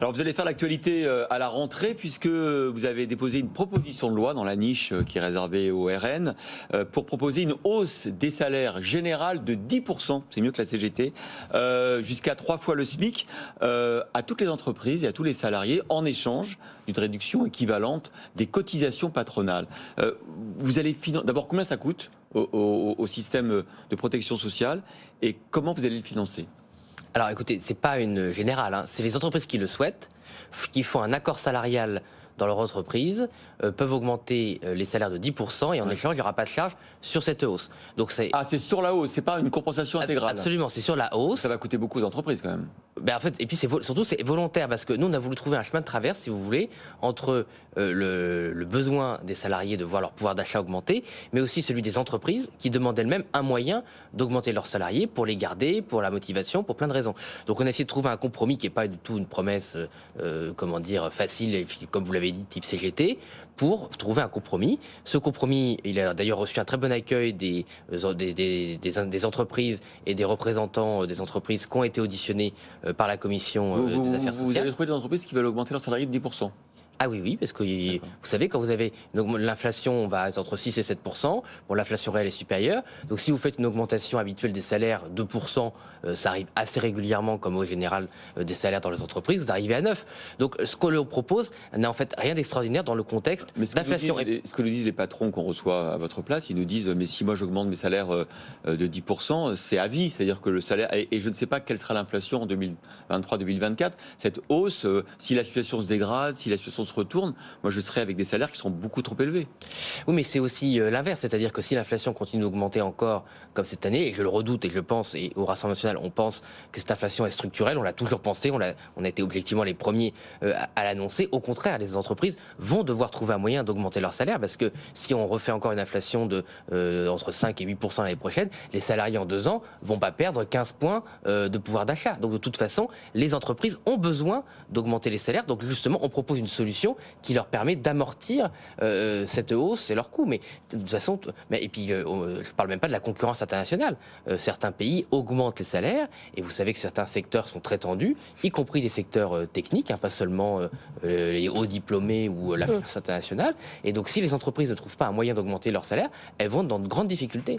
Alors vous allez faire l'actualité à la rentrée puisque vous avez déposé une proposition de loi dans la niche qui est réservée au RN pour proposer une hausse des salaires générales de 10%, c'est mieux que la CGT, jusqu'à 3 fois le SMIC à toutes les entreprises et à tous les salariés en échange d'une réduction équivalente des cotisations patronales. Vous allez d'abord, combien ça coûte au système de protection sociale et comment vous allez le financer ? Alors écoutez, c'est pas une générale, hein. C'est les entreprises qui le souhaitent, qui font un accord salarial dans leur entreprise, peuvent augmenter les salaires de 10% et en échange, il n'y aura pas de charge sur cette hausse. Donc c'est sur la hausse, c'est pas une compensation intégrale. Absolument, c'est sur la hausse. Ça va coûter beaucoup d'entreprises quand même. Ben en fait, et puis surtout c'est volontaire parce que nous on a voulu trouver un chemin de traverse, si vous voulez, entre le besoin des salariés de voir leur pouvoir d'achat augmenter, mais aussi celui des entreprises qui demandent elles-mêmes un moyen d'augmenter leurs salariés pour les garder, pour la motivation, pour plein de raisons. Donc on a essayé de trouver un compromis qui n'est pas du tout une promesse, facile, comme vous l'avez dit, type CGT, pour trouver un compromis. Ce compromis, il a d'ailleurs reçu un très bon accueil des entreprises et des représentants des entreprises qui ont été auditionnés par la commission des affaires sociales. Vous avez trouvé des entreprises qui veulent augmenter leurs salariés de 10%. Ah oui, parce que vous savez, quand vous avez l'inflation, on va être entre 6 et 7%. Bon, l'inflation réelle est supérieure. Donc si vous faites une augmentation habituelle des salaires, 2%, ça arrive assez régulièrement, comme au général des salaires dans les entreprises, vous arrivez à 9%. Donc ce qu'on leur propose n'a en fait rien d'extraordinaire dans le contexte d'inflation. Ce que nous disent les patrons qu'on reçoit à votre place, ils nous disent, mais si moi j'augmente mes salaires de 10%, c'est à vie. C'est-à-dire que le salaire, et je ne sais pas quelle sera l'inflation en 2023-2024, cette hausse, si la situation se dégrade, si la situation se retourne, moi je serai avec des salaires qui sont beaucoup trop élevés. Oui, mais c'est aussi l'inverse, c'est-à-dire que si l'inflation continue d'augmenter encore comme cette année, et je le redoute et je pense, et au Rassemblement national on pense que cette inflation est structurelle, on l'a toujours pensé, on a été objectivement les premiers à l'annoncer. Au contraire, les entreprises vont devoir trouver un moyen d'augmenter leur salaire parce que si on refait encore une inflation de entre 5 et 8% l'année prochaine, les salariés en 2 ans vont pas perdre 15 points de pouvoir d'achat. Donc de toute façon, les entreprises ont besoin d'augmenter les salaires. Donc justement, on propose une solution qui leur permet d'amortir cette hausse et leurs coûts. Mais de toute façon, et puis je ne parle même pas de la concurrence internationale. Certains pays augmentent les salaires et vous savez que certains secteurs sont très tendus, y compris les secteurs techniques, hein, pas seulement les hauts diplômés ou la finance internationale. Et donc si les entreprises ne trouvent pas un moyen d'augmenter leurs salaires, elles vont dans de grandes difficultés.